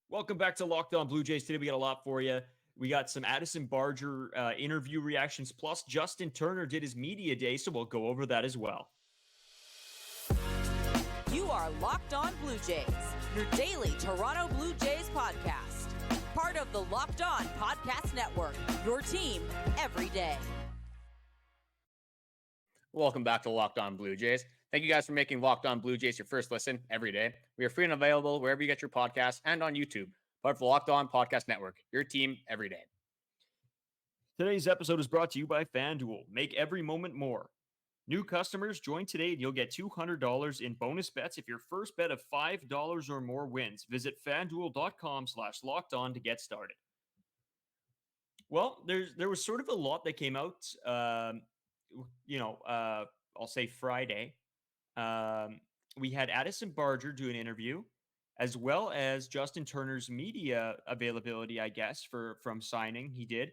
Welcome back to Locked On Blue Jays. Today we got a lot for you. We got some Addison Barger interview reactions, plus Justin Turner did his media day, so we'll go over that as well. You are Locked On Blue Jays, your daily Toronto Blue Jays podcast. Part of the Locked On Podcast Network, your team every day. Welcome back to Locked On Blue Jays. Thank you guys for making Locked On Blue Jays your first listen every day. We are free and available wherever you get your podcasts and on YouTube. Part of the Locked On Podcast Network, your team every day. Today's episode is brought to you by FanDuel. Make every moment more. New customers, join today and you'll get $200 in bonus bets if your first bet of $5 or more wins. Visit FanDuel.com/lockedon to get started. Well, there was sort of a lot that came out, I'll say Friday. We had Addison Barger do an interview, as well as Justin Turner's media availability, I guess, from signing. He did.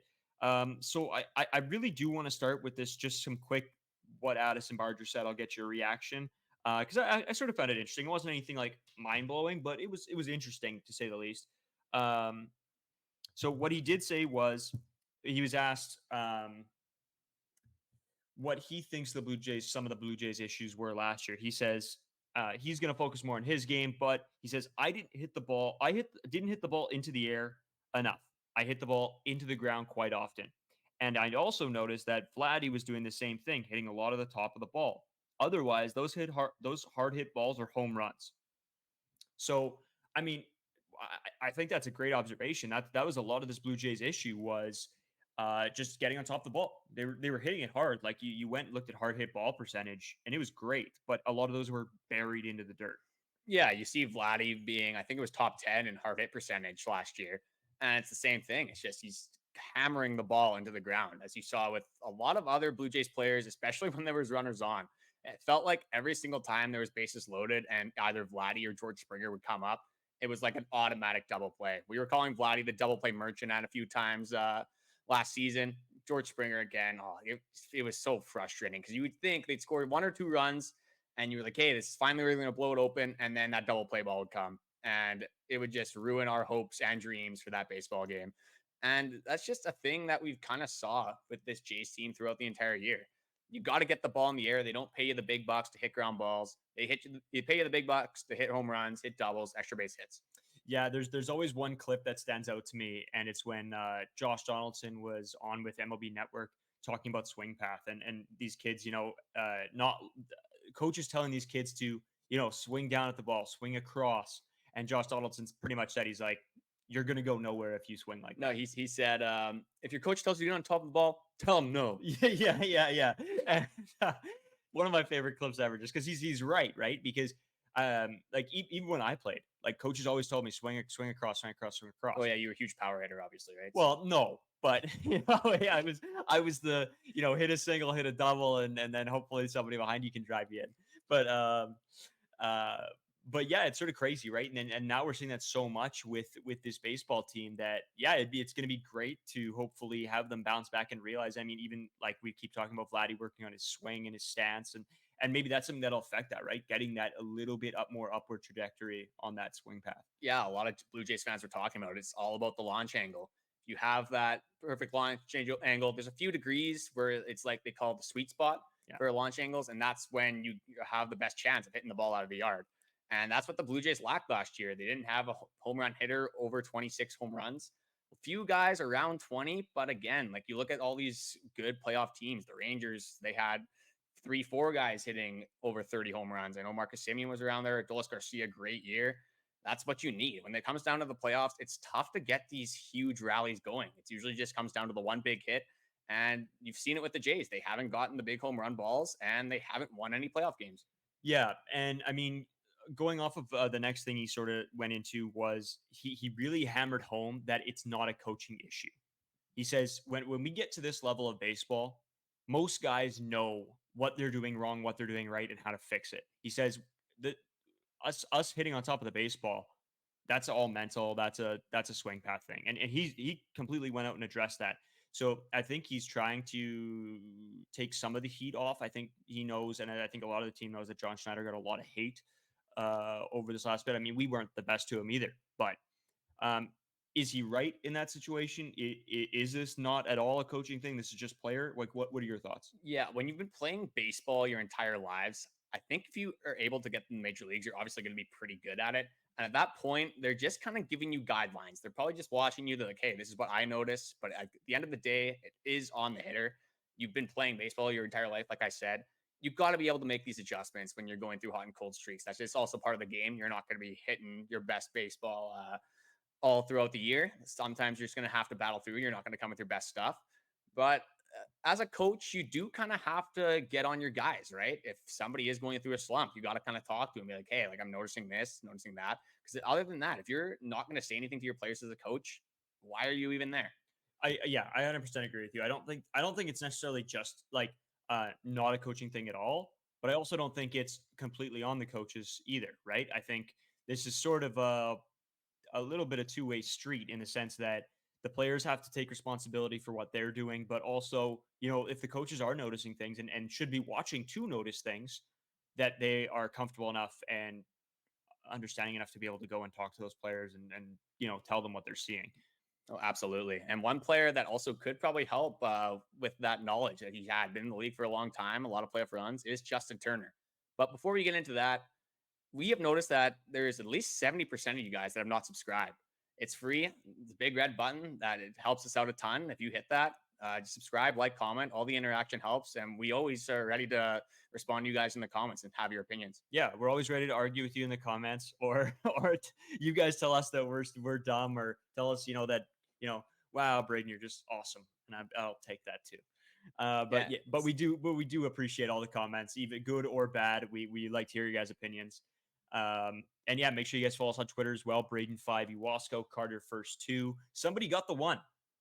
So I really do want to start with this, just some quick what Addison Barger said. I'll get your reaction because I sort of found it interesting. It wasn't anything like mind blowing, but it was interesting to say the least. So what he did say was he was asked what he thinks some of the Blue Jays issues were last year. He says he's going to focus more on his game, but he says, I didn't hit the ball. Didn't hit the ball into the air enough. I hit the ball into the ground quite often. And I also noticed that Vladdy was doing the same thing, hitting a lot of the top of the ball. Otherwise, those hard hit balls are home runs. So, I mean, I think that's a great observation. That was a lot of this Blue Jays issue was just getting on top of the ball. They were hitting it hard. Like you went and looked at hard hit ball percentage, and it was great. But a lot of those were buried into the dirt. Yeah, you see Vladdy being, I think it was top 10 in hard hit percentage last year. And it's the same thing. It's just he's hammering the ball into the ground, as you saw with a lot of other Blue Jays players, especially when there was runners on. It felt like every single time there was bases loaded and either Vladdy or George Springer would come up, it was like an automatic double play. We were calling Vladdy the double play merchant at a few times last season. George Springer again. It was so frustrating because you would think they'd score 1 or 2 runs and you were like, hey, this is finally really going to blow it open. And then that double play ball would come and it would just ruin our hopes and dreams for that baseball game. And that's just a thing that we've kind of saw with this Jays team throughout the entire year. You got to get the ball in the air. They don't pay you the big bucks to hit ground balls. They pay you the big bucks to hit home runs, hit doubles, extra base hits. Yeah, there's always one clip that stands out to me, and it's when Josh Donaldson was on with MLB Network talking about swing path, and these kids, not coaches telling these kids to, swing down at the ball, swing across, and Josh Donaldson's pretty much said, he's like, you're going to go nowhere if you swing like that. No, he said, if your coach tells you to get on top of the ball, tell him no. Yeah. And, one of my favorite clips ever, just because he's right? Because even when I played, like coaches always told me swing across. Oh yeah, you were a huge power hitter, obviously, right? Well, no, but I was the hit a single, hit a double, and then hopefully somebody behind you can drive you in. But yeah, it's sort of crazy, right? And now we're seeing that so much with this baseball team that it's going to be great to hopefully have them bounce back and realize. I mean, even like we keep talking about Vladdy working on his swing and his stance, and maybe that's something that'll affect that, right? Getting that a little bit more upward trajectory on that swing path. Yeah, a lot of Blue Jays fans were talking about it. It's all about the launch angle. If you have that perfect launch angle, there's a few degrees where it's like they call it the sweet spot for launch angles, and that's when you have the best chance of hitting the ball out of the yard. And that's what the Blue Jays lacked last year. They didn't have a home run hitter over 26 home runs. A few guys around 20, but again, like you look at all these good playoff teams, the Rangers, they had 3-4 guys hitting over 30 home runs. I know Marcus Semien was around there. Adolis Garcia, great year. That's what you need. When it comes down to the playoffs, it's tough to get these huge rallies going. It usually just comes down to the one big hit. And you've seen it with the Jays. They haven't gotten the big home run balls, and they haven't won any playoff games. Yeah, and I mean, going off of the next thing he sort of went into was he really hammered home that it's not a coaching issue. He says, when we get to this level of baseball, most guys know what they're doing wrong, what they're doing right, and how to fix it. He says that us hitting on top of the baseball, that's all mental. That's a swing path thing. And he completely went out and addressed that. So I think he's trying to take some of the heat off. I think he knows, and I think a lot of the team knows that John Schneider got a lot of hate over this last bit. I mean, we weren't the best to him either, but Um, is he right in that situation? Is this not at all a coaching thing? This is just player. Like, what are your thoughts? Yeah, when you've been playing baseball your entire lives, I think if you are able to get in the major leagues, you're obviously going to be pretty good at it. And at that point, they're just kind of giving you guidelines. They're probably just watching you. They're like, hey, this is what I noticed. But at the end of the day, it is on the hitter. You've been playing baseball your entire life, like I said. You've got to be able to make these adjustments when you're going through hot and cold streaks. That's just also part of the game. You're not going to be hitting your best baseball all throughout the year. Sometimes you're just going to have to battle through. You're not going to come with your best stuff. But as a coach, you do kind of have to get on your guys, right? If somebody is going through a slump, you got to kind of talk to them, be like, hey, like I'm noticing this, noticing that. Because other than that, if you're not going to say anything to your players as a coach, why are you even there? Yeah, I 100% agree with you. I don't think it's necessarily just like not a coaching thing at all, but I also don't think it's completely on the coaches either, right? I think this is sort of a little bit of two-way street in the sense that the players have to take responsibility for what they're doing, but also, if the coaches are noticing things and should be watching to notice things, that they are comfortable enough and understanding enough to be able to go and talk to those players and tell them what they're seeing. Oh, absolutely. And one player that also could probably help with that knowledge that he had been in the league for a long time, a lot of playoff runs, is Justin Turner. But before we get into that, we have noticed that there is at least 70% of you guys that have not subscribed. It's free. It's a big red button that it helps us out a ton. If you hit that, just subscribe, like, comment. All the interaction helps. And we always are ready to respond to you guys in the comments and have your opinions. Yeah, we're always ready to argue with you in the comments, or you guys tell us that we're dumb, or tell us that wow, Braden, you're just awesome, and I'll take that too. But Yeah. yeah, but we do appreciate all the comments, even good or bad. We like to hear your guys' opinions. And yeah, make sure you guys follow us on Twitter as well. Braden5, Ewasco, Carter First 2. Somebody got the one.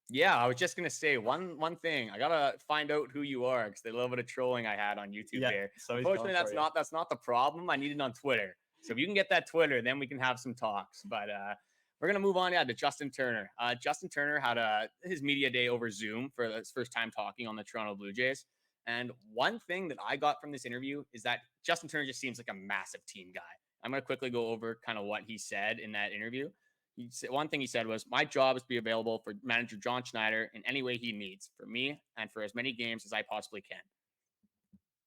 Yeah, I was just gonna say one thing. I gotta find out who you are because the little bit of trolling I had on YouTube Yeah, there. somebody's Unfortunately, going for you. that's not the problem. I need it on Twitter. So if you can get that Twitter, then we can have some talks. But we're gonna move on, to Justin Turner. Justin Turner had his media day over Zoom for his first time talking on the Toronto Blue Jays. And one thing that I got from this interview is that Justin Turner just seems like a massive team guy. I'm gonna quickly go over kind of what he said in that interview. One thing he said was, my job is to be available for manager John Schneider in any way he needs for me and for as many games as I possibly can.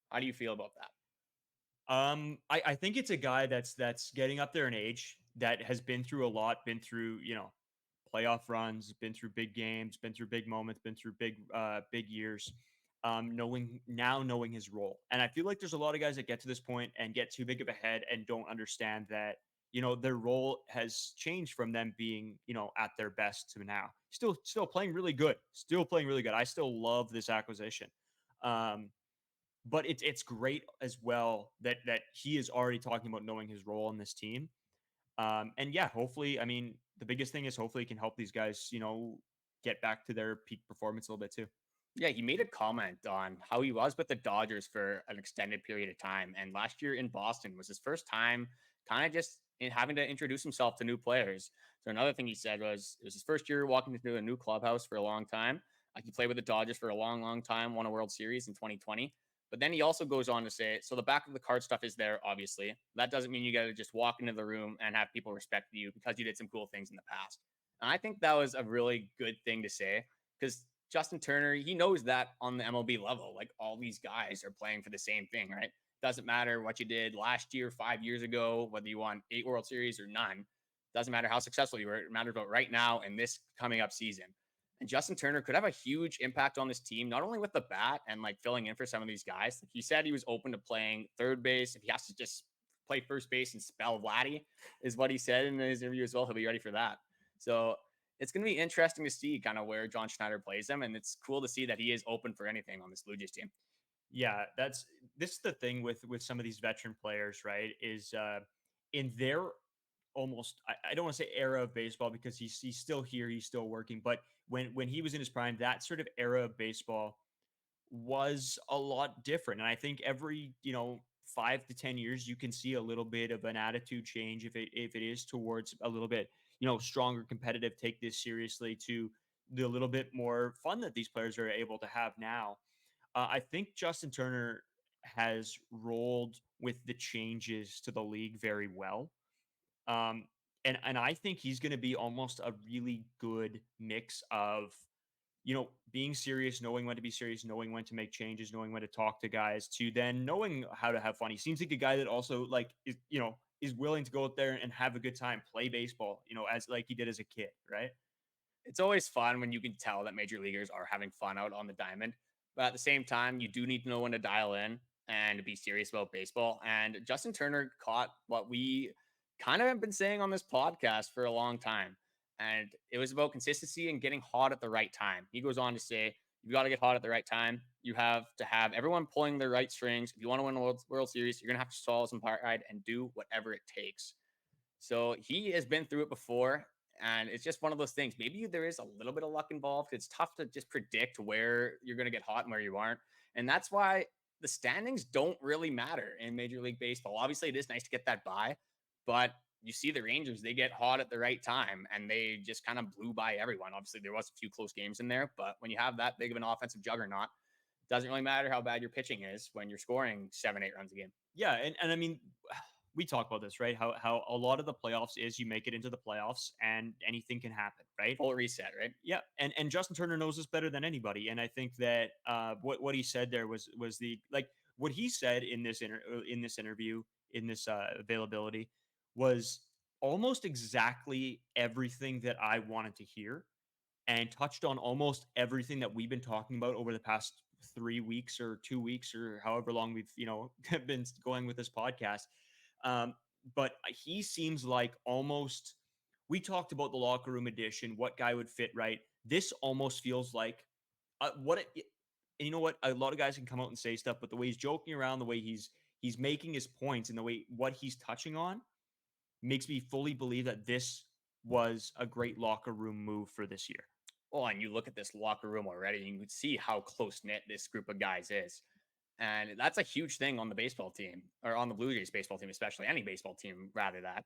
How do you feel about that? I think it's a guy that's getting up there in age, that has been through a lot, been through, playoff runs, been through big games, been through big moments, been through big years. Knowing his role. And I feel like there's a lot of guys that get to this point and get too big of a head and don't understand that, their role has changed from them being, at their best to now. Still playing really good. Still playing really good. I still love this acquisition. But it's great as well that he is already talking about knowing his role in this team. And yeah, hopefully, I mean, the biggest thing is hopefully he can help these guys, get back to their peak performance a little bit too. Yeah, he made a comment on how he was with the Dodgers for an extended period of time. And last year in Boston was his first time kind of just having to introduce himself to new players. So another thing he said was it was his first year walking into a new clubhouse for a long time. He played with the Dodgers for a long, long time, won a World Series in 2020. But then he also goes on to say, so the back of the card stuff is there, obviously. That doesn't mean you got to just walk into the room and have people respect you because you did some cool things in the past. And I think that was a really good thing to say because Justin Turner, he knows that on the MLB level, like all these guys are playing for the same thing, right? Doesn't matter what you did last year, 5 years ago, whether you won 8 World Series or none. Doesn't matter how successful you were. It matters about right now and this coming up season. And Justin Turner could have a huge impact on this team, not only with the bat and like filling in for some of these guys. Like he said he was open to playing third base. If he has to just play first base and spell Vladdy, is what he said in his interview as well. He'll be ready for that. So it's going to be interesting to see kind of where John Schneider plays him. And it's cool to see that he is open for anything on this Blue Jays team. Yeah, this is the thing with some of these veteran players, right? Is in their almost, I don't want to say era of baseball because he's still here, he's still working, but when he was in his prime, that sort of era of baseball was a lot different. And I think every 5 to 10 years you can see a little bit of an attitude change if it is towards a little bit stronger, competitive, take this seriously, to the little bit more fun that these players are able to have now. I think Justin Turner has rolled with the changes to the league very well. And I think he's going to be almost a really good mix of, being serious, knowing when to be serious, knowing when to make changes, knowing when to talk to guys, to then knowing how to have fun. He seems like a guy that also is willing to go out there and have a good time, play baseball, as like he did as a kid, right? It's always fun when you can tell that major leaguers are having fun out on the diamond. But at the same time, you do need to know when to dial in and be serious about baseball. And Justin Turner caught what we kind of have been saying on this podcast for a long time. And it was about consistency and getting hot at the right time. He goes on to say, you've got to get hot at the right time. You have to have everyone pulling their right strings. If you want to win a World Series, you're going to have to swallow some pride and do whatever it takes. So he has been through it before. And it's just one of those things. Maybe there is a little bit of luck involved. It's tough to just predict where you're going to get hot and where you aren't. And that's why the standings don't really matter in Major League Baseball. Obviously, it is nice to get that bye, but you see the Rangers, they get hot at the right time and they just kind of blew by everyone. Obviously, there was a few close games in there, but when you have that big of an offensive juggernaut, it doesn't really matter how bad your pitching is when you're scoring 7-8 runs a game. Yeah. And I mean, we talk about this, right? How a lot of the playoffs is you make it into the playoffs and anything can happen, right? Full reset, right? Yeah. And Justin Turner knows this better than anybody. And I think that what he said there was the, like, what he said in this interview, in this availability, was almost exactly everything that I wanted to hear, and touched on almost everything that we've been talking about over the past 3 weeks or 2 weeks or however long we've been going with this podcast. But he seems like almost, we talked about the locker room edition, what guy would fit right. This almost feels like and you know what? A lot of guys can come out and say stuff, but the way he's joking around, the way he's making his points, and the way what he's touching on makes me fully believe that this was a great locker room move for this year. Oh, and you look at this locker room already, and you can see how close knit this group of guys is. And that's a huge thing on the baseball team, or on the Blue Jays baseball team, especially any baseball team, rather that.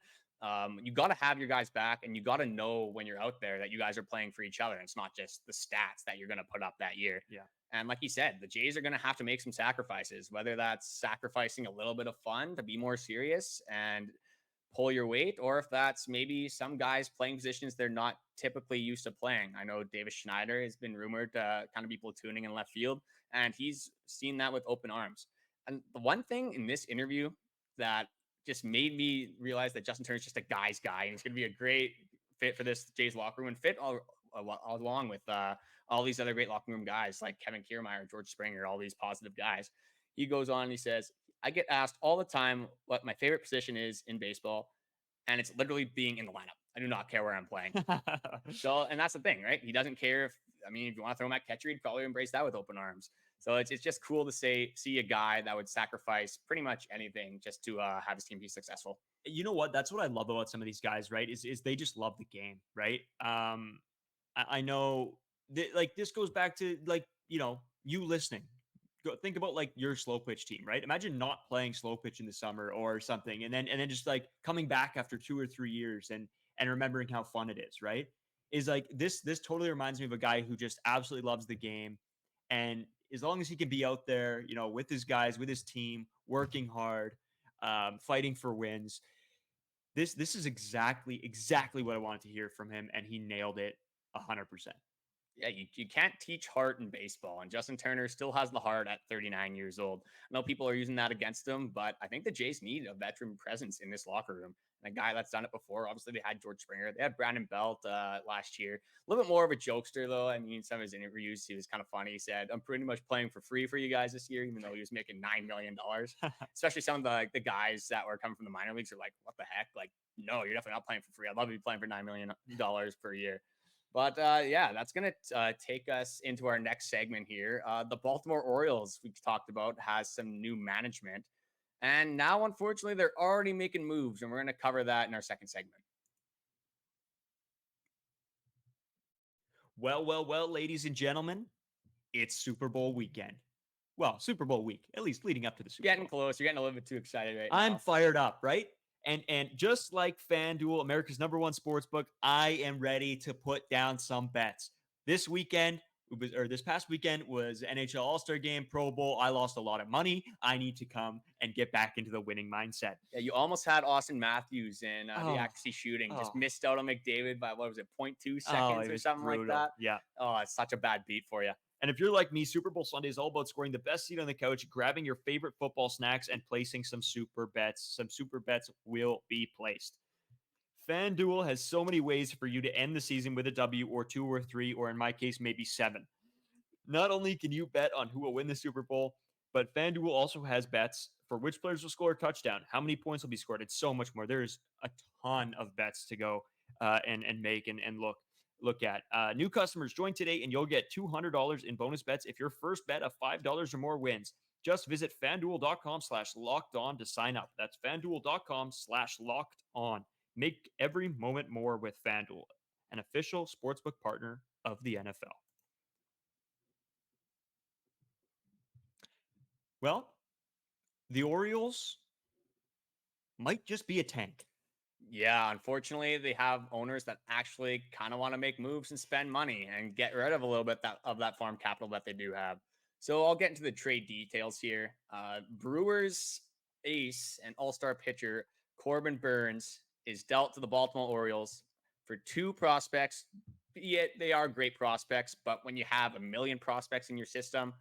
You got to have your guys back, and you got to know when you're out there that you guys are playing for each other. And it's not just the stats that you're going to put up that year. Yeah. And like you said, the Jays are going to have to make some sacrifices, whether that's sacrificing a little bit of fun to be more serious and pull your weight, or if that's maybe some guys playing positions they're not typically used to playing. I know Davis Schneider has been rumored to kind of be platooning in left field, and he's seen that with open arms. And the one thing in this interview that just made me realize that Justin Turner is just a guy's guy, and he's going to be a great fit for this Jays locker room and fit along with all these other great locker room guys like Kevin Kiermaier, George Springer, all these positive guys. He goes on and he says, I get asked all the time what my favorite position is in baseball, and it's literally being in the lineup. I do not care where I'm playing. So, and that's the thing, right? He doesn't care if you want to throw him at catcher, he'd probably embrace that with open arms. So it's just cool to see a guy that would sacrifice pretty much anything just to have his team be successful. You know what? That's what I love about some of these guys, right? Is they just love the game, right? I know that, like, this goes back to, like, you listening. Think about like your slow pitch team, right? Imagine not playing slow pitch in the summer or something, and then just like coming back after 2 or 3 years and remembering how fun it is, right? Is like this totally reminds me of a guy who just absolutely loves the game, and as long as he can be out there, with his guys, with his team, working hard, fighting for wins. This is exactly what I wanted to hear from him, and he nailed it 100%. Yeah, you can't teach heart in baseball, and Justin Turner still has the heart at 39 years old. I know people are using that against him, but I think the Jays need a veteran presence in this locker room, and a guy that's done it before. Obviously, they had George Springer. They had Brandon Belt last year. A little bit more of a jokester, though. I mean, some of his interviews, he was kind of funny. He said, I'm pretty much playing for free for you guys this year, even though he was making $9 million. Especially some of the guys that were coming from the minor leagues are like, what the heck? Like, no, you're definitely not playing for free. I'd love to be playing for $9 million per year. But yeah, that's going to take us into our next segment here. The Baltimore Orioles, we talked about, has some new management. And now, unfortunately, they're already making moves. And we're going to cover that in our second segment. Well, ladies and gentlemen, it's Super Bowl weekend. Well, Super Bowl week, at least leading up to the Super Bowl. Getting close. You're getting a little bit too excited right now. I'm fired up, right? And just like FanDuel, America's #1 sportsbook, I am ready to put down some bets. This weekend, this past weekend was NHL All-Star Game, Pro Bowl. I lost a lot of money. I need to come and get back into the winning mindset. Yeah, you almost had Austin Matthews in the Oh, accuracy shooting. Just oh. missed out on McDavid by, what was it, 0.2 Oh, seconds it or was something like brutal. that? Yeah. Oh, it's such a bad beat for you. And if you're like me, Super Bowl Sunday is all about scoring the best seat on the couch, grabbing your favorite football snacks, and placing some super bets. Some super bets will be placed. FanDuel has so many ways for you to end the season with a W or 2 or 3, or in my case, maybe 7. Not only can you bet on who will win the Super Bowl, but FanDuel also has bets for which players will score a touchdown, how many points will be scored. It's so much more. There's a ton of bets to go and make and look at. New customers join today, and you'll get $200 in bonus bets if your first bet of $5 or more wins. Just visit FanDuel.com/lockedon to sign up. That's FanDuel.com/lockedon. Make every moment more with FanDuel, an official sportsbook partner of the NFL. Well, the Orioles might just be a tank. Yeah, unfortunately, they have owners that actually kind of want to make moves and spend money and get rid of a little bit of that farm capital that they do have. So I'll get into the trade details here. Brewers ace and all-star pitcher Corbin Burnes is dealt to the Baltimore Orioles for 2 prospects. Yet they are great prospects, but when you have a million prospects in your system,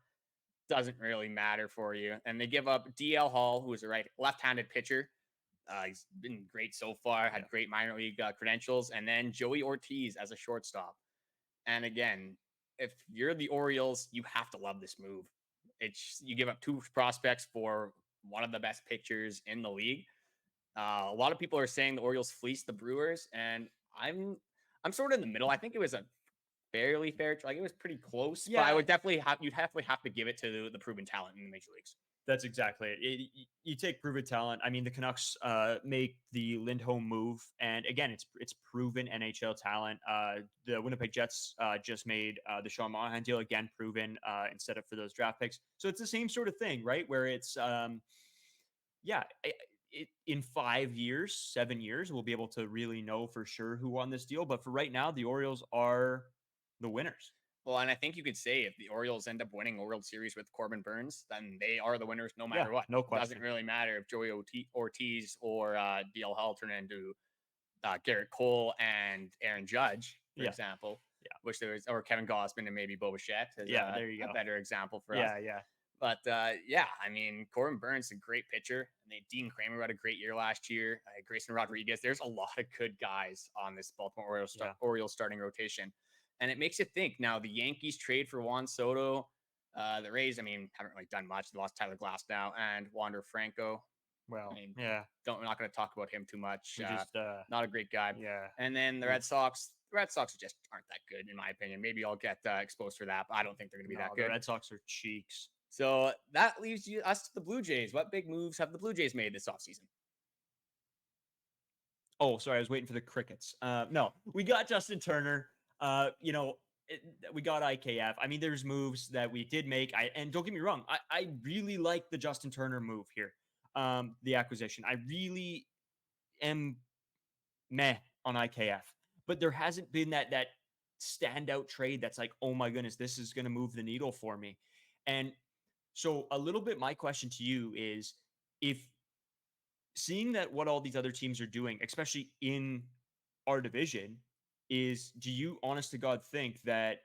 doesn't really matter for you. And they give up DL Hall, who is a left-handed pitcher. He's been great so far, had great minor league credentials, and then Joey Ortiz as a shortstop. And again, if you're the Orioles, you have to love this move. You give up 2 prospects for one of the best pitchers in the league. A lot of people are saying the Orioles fleeced the Brewers, and I'm sort of in the middle. I think it was a fairly fair, like it was pretty close. Yeah, but I would definitely have to give it to the proven talent in the major leagues. That's exactly it. You take proven talent. I mean, the Canucks make the Lindholm move, and again, it's proven NHL talent. The Winnipeg Jets just made the Sean Monahan deal, again proven instead of for those draft picks. So it's the same sort of thing, right? Where it's in 5 years, 7 years, we'll be able to really know for sure who won this deal. But for right now, the Orioles are the winners. Well, and I think you could say if the Orioles end up winning a World Series with Corbin Burnes, then they are the winners no matter what. No question. It doesn't really matter if Joey Ortiz or DL Hall turn into Garrett Cole and Aaron Judge, for example. Yeah. Which there was, or Kevin Gausman and maybe Bichette is there you go. A better example for us. Yeah. But I mean, Corbin Burnes is a great pitcher. And Dean Kramer had a great year last year. Grayson Rodriguez. There's a lot of good guys on this Baltimore Orioles starting rotation. And it makes you think. Now, the Yankees trade for Juan Soto. The Rays, I mean, haven't really done much. They lost Tyler Glasnow and Wander Franco. Well, I mean, we're not going to talk about him too much. Not a great guy. Yeah. And then the Red Sox just aren't that good, in my opinion. Maybe I'll get exposed for that, but I don't think they're going to be that good. The Red Sox are cheeks. So that leaves us to the Blue Jays. What big moves have the Blue Jays made this offseason? Oh, sorry. I was waiting for the crickets. No, we got Justin Turner. We got IKF. I mean, there's moves that we did make. And don't get me wrong, I really like the Justin Turner move here. The acquisition. I really am meh on IKF, but there hasn't been that standout trade that's like, oh my goodness, this is going to move the needle for me. And so a little bit, my question to you is, if seeing that what all these other teams are doing, especially in our division, is, do you honest to God think that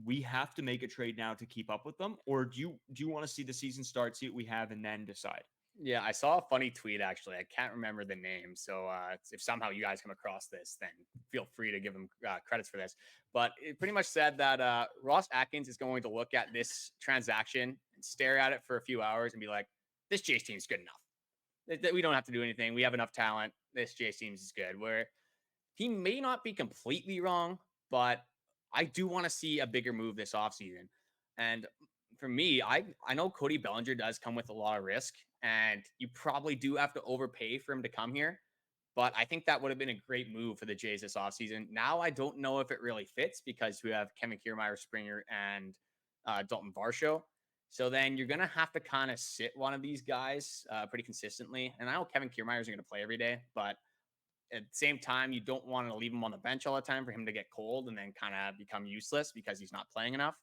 we have to make a trade now to keep up with them? Or do you want to see the season start, see what we have, and then decide? Yeah, I saw a funny tweet, actually. I can't remember the name. So if somehow you guys come across this, then feel free to give them credits for this. But it pretty much said that Ross Atkins is going to look at this transaction and stare at it for a few hours and be like, this Jays team is good enough. We don't have to do anything. We have enough talent. This Jays team is good. Where he may not be completely wrong, but I do want to see a bigger move this offseason. And for me, I know Cody Bellinger does come with a lot of risk, and you probably do have to overpay for him to come here. But I think that would have been a great move for the Jays this offseason. Now I don't know if it really fits because we have Kevin Kiermaier, Springer, and Daulton Varsho. So then you're going to have to kind of sit one of these guys pretty consistently. And I know Kevin Kiermaier isn't going to play every day, but at the same time, you don't want to leave him on the bench all the time for him to get cold and then kind of become useless because he's not playing enough.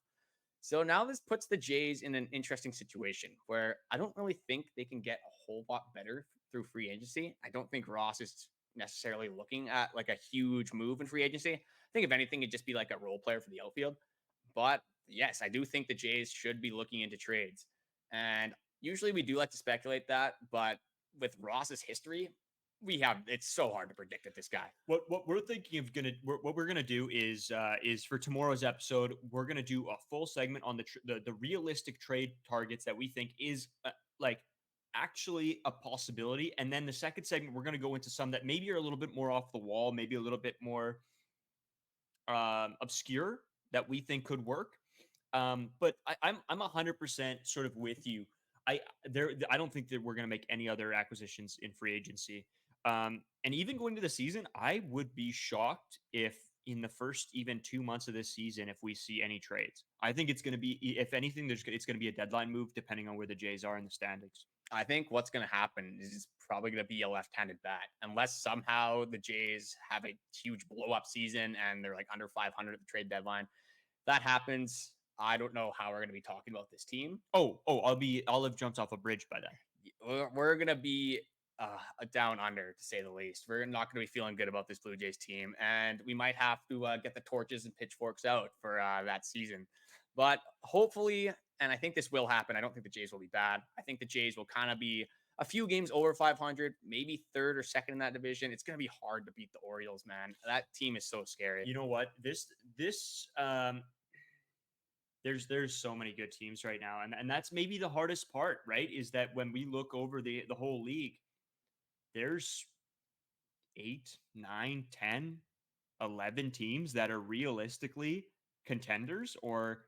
So now this puts the Jays in an interesting situation where I don't really think they can get a whole lot better through free agency. I don't think Ross is necessarily looking at like a huge move in free agency. I think if anything, it'd just be like a role player for the outfield. But yes, I do think the Jays should be looking into trades. And usually we do like to speculate that, but with Ross's history, it's so hard to predict at this guy. What we're thinking of what we're gonna do is for tomorrow's episode, we're gonna do a full segment on the realistic trade targets that we think is like actually a possibility, and then the second segment we're gonna go into some that maybe are a little bit more off the wall, maybe a little bit more obscure that we think could work. But I'm 100% sort of with you. I don't think that we're going to make any other acquisitions in free agency. And even going to the season, I would be shocked if in the first even 2 months of this season, if we see any trades. I think it's going to be, if anything, it's going to be a deadline move depending on where the Jays are in the standings. I think what's going to happen is it's probably going to be a left-handed bat unless somehow the Jays have a huge blow-up season and they're like under 500 at the trade deadline. That happens. I don't know how we're going to be talking about this team. I'll have jumped off a bridge by then. We're going to be a down under, to say the least. We're not going to be feeling good about this Blue Jays team, and we might have to get the torches and pitchforks out for that season. But hopefully, and I think this will happen, I don't think the Jays will be bad. I think the Jays will kind of be a few games over 500, maybe third or second in that division. It's going to be hard to beat the Orioles, man. That team is so scary. You know what? There's so many good teams right now, and that's maybe the hardest part, right? Is that when we look over the whole league, there's 8, 9, 10, 11 teams that are realistically contenders, or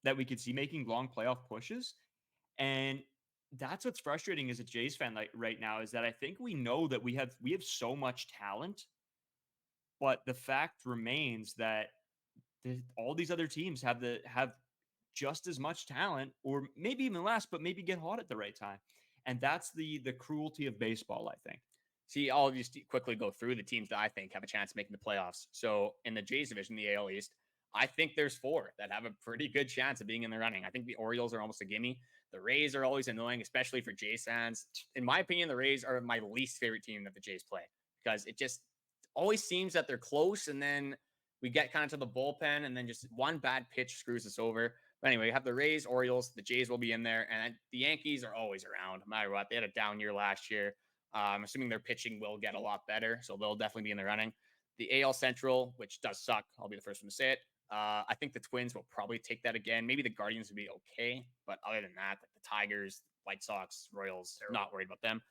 that we could see making long playoff pushes. And that's what's frustrating as a Jays fan right now, is that I think we know that we have so much talent, but the fact remains that all these other teams have just as much talent, or maybe even less, but maybe get hot at the right time. And that's the cruelty of baseball, I think. See, I'll just quickly go through the teams that I think have a chance of making the playoffs. So in the Jays division, the AL East, I think there's 4 that have a pretty good chance of being in the running. I think the Orioles are almost a gimme. The Rays are always annoying, especially for Jays fans. In my opinion, the Rays are my least favorite team that the Jays play, because it just always seems that they're close, and then we get kind of to the bullpen, and then just one bad pitch screws us over. But anyway, you have the Rays, Orioles, the Jays will be in there, and the Yankees are always around, no matter what. They had a down year last year. I'm assuming their pitching will get a lot better, so they'll definitely be in the running. The AL Central, which does suck, I'll be the first one to say it. I think the Twins will probably take that again. Maybe the Guardians would be okay, but other than that, like the Tigers, White Sox, Royals, not worried about them.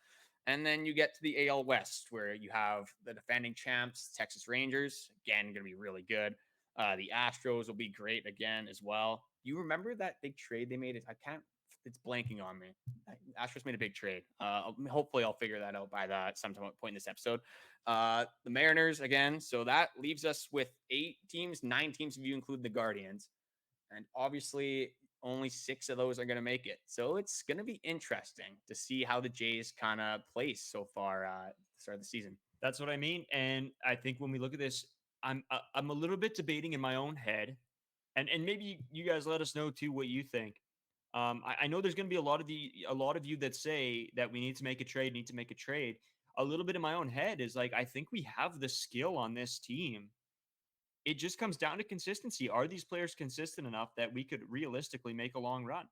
And then you get to the AL West, where you have the defending champs, Texas Rangers, again, going to be really good. The Astros will be great again as well. You remember that big trade they made? It's blanking on me. Astros made a big trade. Hopefully I'll figure that out by some point in this episode. The Mariners again. So that leaves us with 8 teams, 9 teams if you include the Guardians. And obviously only 6 of those are going to make it. So it's going to be interesting to see how the Jays kind of place so far at the start of the season. That's what I mean. And I think when we look at this, I'm a little bit debating in my own head, and maybe you guys let us know too what you think. I know there's going to be a lot of you that say that we need to make a trade. A little bit in my own head is like, I think we have the skill on this team. It just comes down to consistency. Are these players consistent enough that we could realistically make a long run?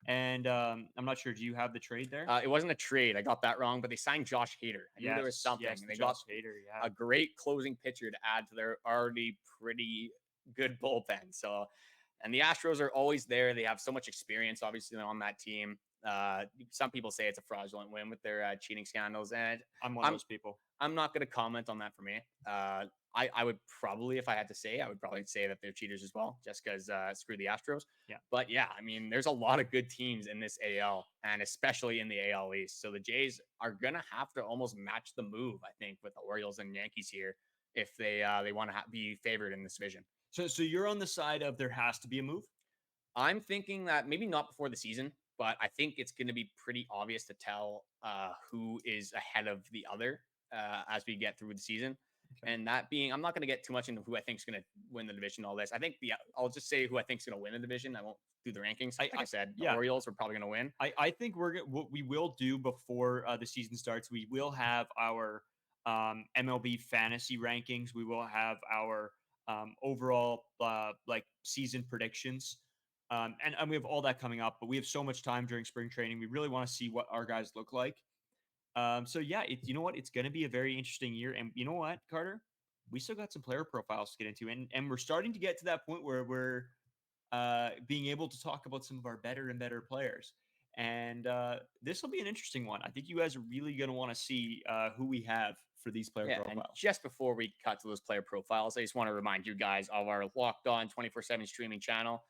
And I'm not sure. Do you have the trade there? It wasn't a trade. I got that wrong, but they signed Josh Hader. I knew there was something. Yes, and they Josh got Hader, a great closing pitcher to add to their already pretty good bullpen. So, and the Astros are always there. They have so much experience, obviously, on that team. Some people say it's a fraudulent win with their cheating scandals, and I'm one of those people. I'm not going to comment on that for me. I would probably, if I had to say, I would probably say that they're cheaters as well, just because screw the Astros. Yeah. But yeah, I mean, there's a lot of good teams in this AL, and especially in the AL East. So the Jays are going to have to almost match the move, I think, with the Orioles and Yankees here if they want to be favored in this division. So you're on the side of there has to be a move? I'm thinking that maybe not before the season, but I think it's going to be pretty obvious to tell who is ahead of the other as we get through the season. Okay. And that being, I'm not going to get too much into who I think is going to win the division. All this, I think I'll just say who I think is going to win the division. I won't do the rankings. Like I said, the Orioles are probably going to win. I think what we will do before the season starts, we will have our MLB fantasy rankings. We will have our overall like season predictions. And we have all that coming up, but we have so much time during spring training. We really want to see what our guys look like. So yeah, you know what? It's going to be a very interesting year. And you know what, Carter? We still got some player profiles to get into, and we're starting to get to that point where we're being able to talk about some of our better and better players. And this will be an interesting one. I think you guys are really going to want to see who we have for these player profiles. And just before we cut to those player profiles, I just want to remind you guys of our Locked On 24/7 streaming channel.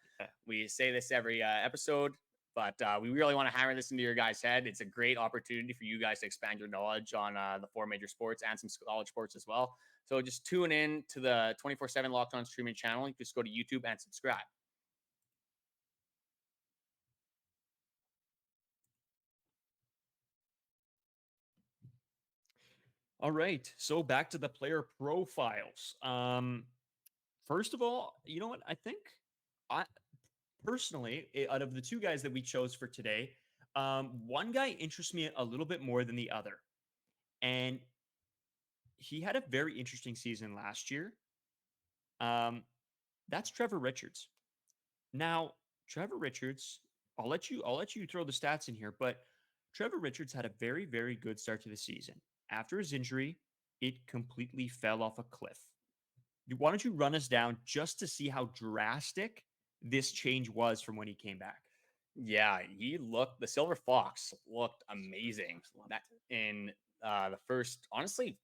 We say this every episode, but we really want to hammer this into your guys' head. It's a great opportunity for you guys to expand your knowledge on the 4 major sports and some college sports as well. So just tune in to the 24/7 Locked On streaming channel. You just go to YouTube and subscribe. All right. So back to the player profiles. First of all, you know what? I think I personally, out of the two guys that we chose for today, one guy interests me a little bit more than the other. And he had a very interesting season last year. That's Trevor Richards. Now, Trevor Richards, I'll let you throw the stats in here, but Trevor Richards had a very, very good start to the season. After his injury, it completely fell off a cliff. Why don't you run us down just to see how drastic this change was from when he came back? Yeah, the Silver Fox looked amazing that in the first, honestly,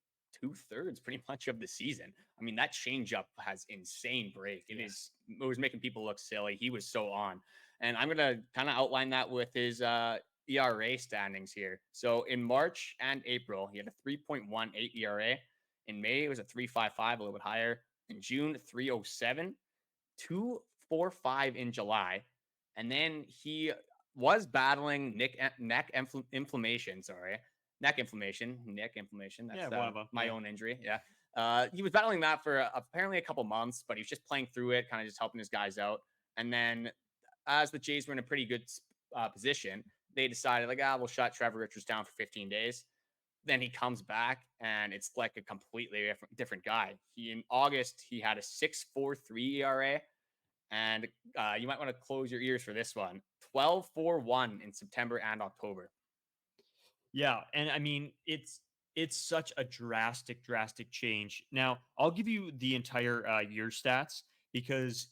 2/3 pretty much of the season. I mean, that changeup has insane break. It was making people look silly. He was so on. And I'm going to kind of outline that with his ERA standings here. So in March and April, he had a 3.18 ERA. In May, it was a 3.55, a little bit higher. In June, 3.07, 2.45 in July. And then he was battling neck inflammation. That's one of them. my own injury. Yeah. He was battling that for apparently a couple months, but he was just playing through it, kind of just helping his guys out. And then as the Jays were in a pretty good position, they decided we'll shut Trevor Richards down for 15 days. Then he comes back and it's like a completely different guy. In August, he had a 6.43 ERA. And you might want to close your ears for this one. 12.41 in September and October. Yeah, and I mean it's such a drastic change. Now I'll give you the entire year stats because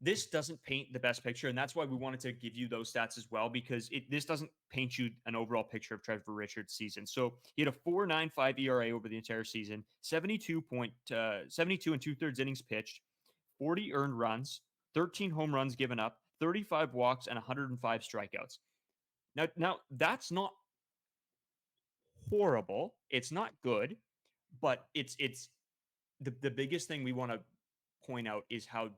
this doesn't paint the best picture, and that's why we wanted to give you those stats as well, because this doesn't paint you an overall picture of Trevor Richards' season. So he had a 4.95 ERA over the entire season, 72 and 2/3 innings pitched, 40 earned runs, 13 home runs given up, 35 walks, and 105 strikeouts. Now that's not horrible. It's not good, but it's the biggest thing we want to point out is how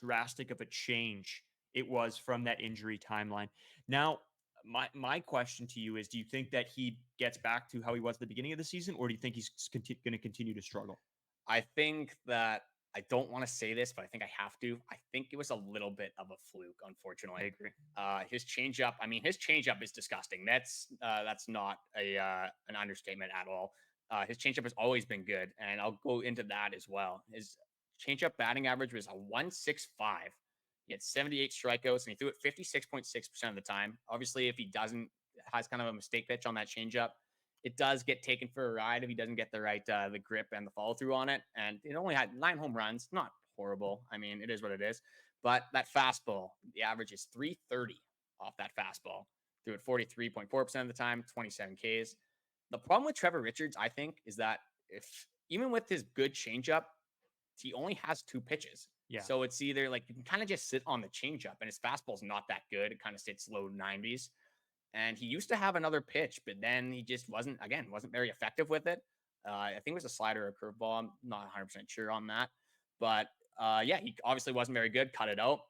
drastic of a change it was from that injury timeline. Now, my question to you is, do you think that he gets back to how he was at the beginning of the season, or do you think he's going to continue to struggle? I think that I don't want to say this, but I think I have to. I think it was a little bit of a fluke, unfortunately. I agree. His changeup is disgusting. That's not an understatement at all. His changeup has always been good, and I'll go into that as well. His changeup batting average was a 1.65. He had 78 strikeouts, and he threw it 56.6% of the time. Obviously, if he has kind of a mistake pitch on that changeup, it does get taken for a ride if he doesn't get the right the grip and the follow through on it. And it only had 9 home runs. Not horrible. I mean, it is what it is. But that fastball, the average is 330 off that fastball. Threw it 43.4% of the time, 27 Ks. The problem with Trevor Richards, I think, is that even with his good changeup, he only has 2 pitches. Yeah. So it's either like you can kind of just sit on the changeup, and his fastball's not that good. It kind of sits low 90s. And he used to have another pitch, but then he just wasn't very effective with it. I think it was a slider or a curveball. I'm not 100% sure on that. But he obviously wasn't very good. Cut it out.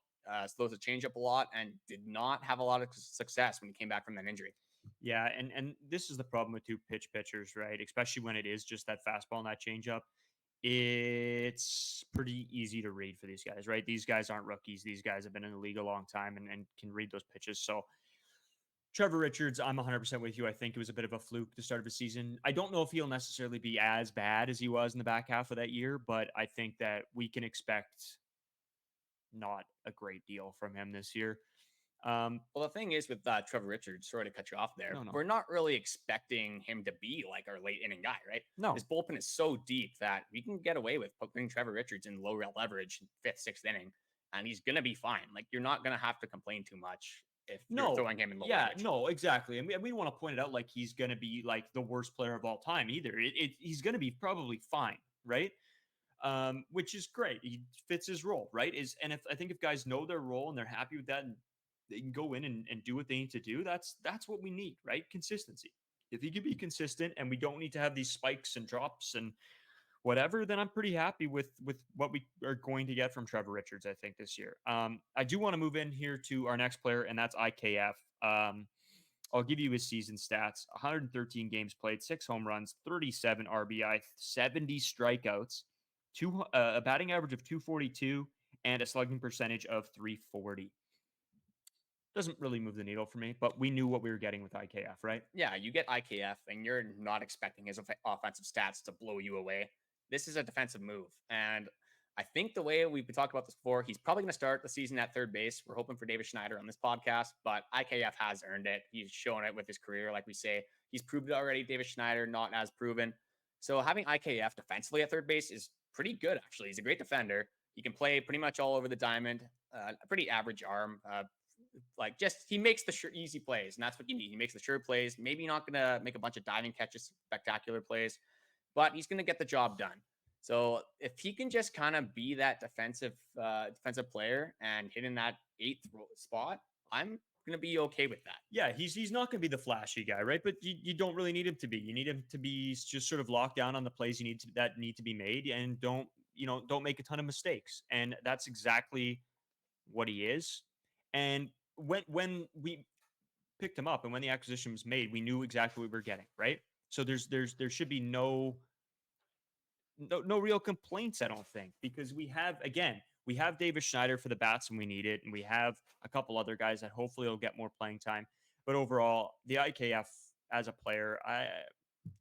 Slows the changeup a lot and did not have a lot of success when he came back from that injury. Yeah, and this is the problem with two pitchers, right? Especially when it is just that fastball and that changeup. It's pretty easy to read for these guys, right? These guys aren't rookies. These guys have been in the league a long time and can read those pitches. So Trevor Richards, I'm 100% with you. I think it was a bit of a fluke to start of the season. I don't know if he'll necessarily be as bad as he was in the back half of that year, but I think that we can expect not a great deal from him this year. Well, the thing is with Trevor Richards, sorry to cut you off there, No. we're not really expecting him to be like our late inning guy, right? No. His bullpen is so deep that we can get away with putting Trevor Richards in low leverage, fifth, sixth inning, and he's going to be fine. Like, you're not going to have to complain too much if you're throwing him in low leverage. No, exactly. And we don't want to point it out like he's going to be like the worst player of all time either. He's going to be probably fine, right? Which is great. He fits his role, right? And I think if guys know their role and they're happy with that and they can go in and do what they need to do, that's what we need, right? Consistency. If he can be consistent and we don't need to have these spikes and drops and whatever, then I'm pretty happy with what we are going to get from Trevor Richards, I think, this year. I do want to move in here to our next player, and that's IKF. I'll give you his season stats: 113 games played, 6 home runs, 37 RBI, 70 strikeouts, a batting average of 242, and a slugging percentage of 340. Doesn't really move the needle for me, but we knew what we were getting with IKF, right? Yeah, you get IKF and you're not expecting his offensive stats to blow you away. This is a defensive move. And I think the way we've been talking about this before, he's probably going to start the season at third base. We're hoping for David Schneider on this podcast, but IKF has earned it. He's shown it with his career. Like we say, he's proved it already. David Schneider, not as proven. So having IKF defensively at third base is pretty good, actually. He's a great defender. He can play pretty much all over the diamond. A pretty average arm. He makes the easy plays, and that's what you need. He makes the sure plays. Maybe not going to make a bunch of diving catches, spectacular plays, but he's going to get the job done. So if he can just kind of be that defensive player and hit in that 8th spot, I'm going to be okay with that. Yeah, he's not going to be the flashy guy, right? But you don't really need him to be. You need him to be just sort of locked down on the plays that need to be made, and don't make a ton of mistakes. And that's exactly what he is. And when we picked him up and when the acquisition was made, we knew exactly what we were getting, right? So there should be no real complaints, I don't think, because we have David Schneider for the bats when we need it, and we have a couple other guys that hopefully will get more playing time. But overall, the IKF as a player,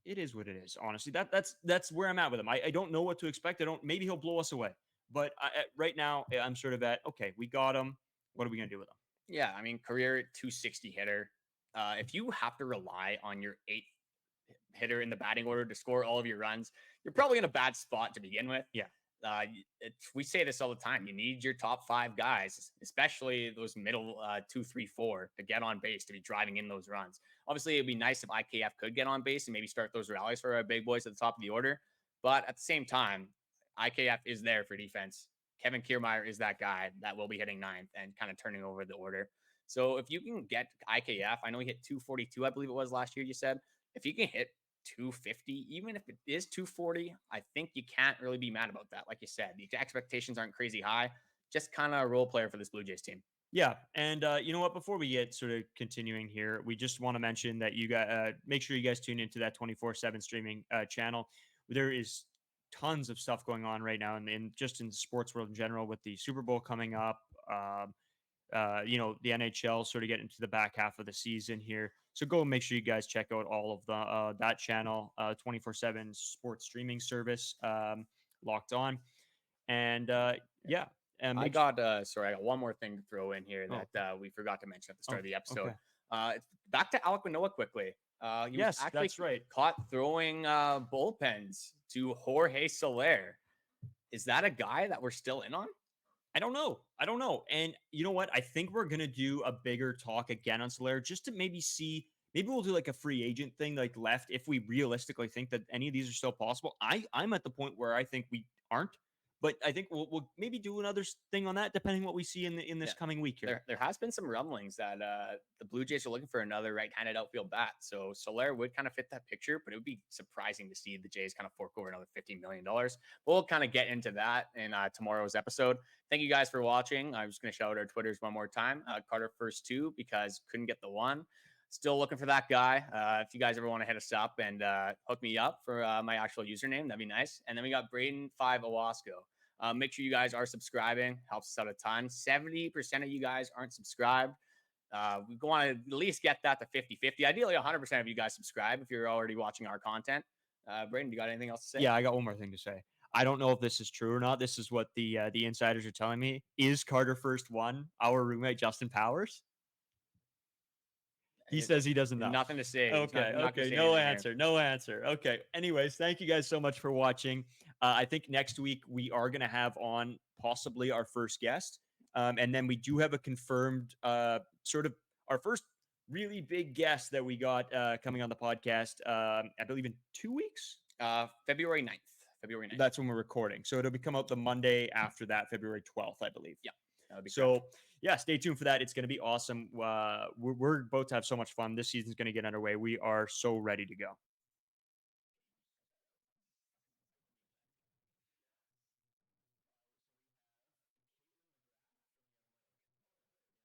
it is what it is. Honestly, that's where I'm at with him. I don't know what to expect. Maybe he'll blow us away, but right now I'm sort of at, okay, we got him. What are we going to do with him? Yeah, I mean, career 260 hitter. If you have to rely on your 8th hitter in the batting order to score all of your runs, you're probably in a bad spot to begin with. Yeah. We say this all the time. You need your top 5 guys, especially those middle 2, 3, 4 to get on base, to be driving in those runs. Obviously, it'd be nice if IKF could get on base and maybe start those rallies for our big boys at the top of the order. But at the same time, IKF is there for defense. Kevin Kiermaier is that guy that will be hitting 9th and kind of turning over the order. So if you can get IKF, I know he hit 242, I believe it was last year, you said. If you can hit 250, even if it is 240, I think you can't really be mad about that. Like you said, the expectations aren't crazy high. Just kind of a role player for this Blue Jays team. Yeah. And you know what? Before we get sort of continuing here, we just want to mention that you guys make sure you guys tune into that 24/7 streaming channel. There is tons of stuff going on right now and just in the sports world in general, with the Super Bowl coming up, the NHL sort of getting into the back half of the season here. So go and make sure you guys check out all of that channel, 24/7 sports streaming service, Locked On. And yeah. I got one more thing to throw in here that we forgot to mention at the start of the episode. Okay. It's back to Alek Manoah quickly. Yes, that's right. Caught throwing bullpens to Jorge Soler. Is that a guy that we're still in on? I don't know. And you know what? I think we're going to do a bigger talk again on Soler, just to maybe we'll do like a free agent thing, like left, if we realistically think that any of these are still possible. I'm at the point where I think we aren't, but I think we'll maybe do another thing on that, depending what we see in this coming week here. There has been some rumblings that the Blue Jays are looking for another right-handed outfield bat. So Soler would kind of fit that picture, but it would be surprising to see the Jays kind of fork over another $15 million. We'll kind of get into that in tomorrow's episode. Thank you guys for watching. I'm just going to shout out our Twitters one more time. Carter first 2 because couldn't get the 1. Still looking for that guy. If you guys ever want to hit us up and hook me up for my actual username, that'd be nice. And then we got Braden 5 Owasco. Make sure you guys are subscribing. Helps us out a ton. 70% of you guys aren't subscribed. We want to at least get that to 50-50. Ideally, 100% of you guys subscribe if you're already watching our content. Braden, you got anything else to say? Yeah, I got one more thing to say. I don't know if this is true or not. This is what the insiders are telling me. Is Carter First One our roommate Justin Powers? He says he doesn't know. Nothing to say. Okay. Not Okay. No answer. Okay. Anyways, thank you guys so much for watching. I think next week we are going to have on possibly our first guest. And then we do have a confirmed sort of our first really big guest that we got coming on the podcast, I believe in 2 weeks. February 9th. That's when we're recording. So it'll come out the Monday after that, February 12th, I believe. Yeah. So yeah, stay tuned for that. It's going to be awesome. We're about to have so much fun. This season's going to get underway. We are so ready to go.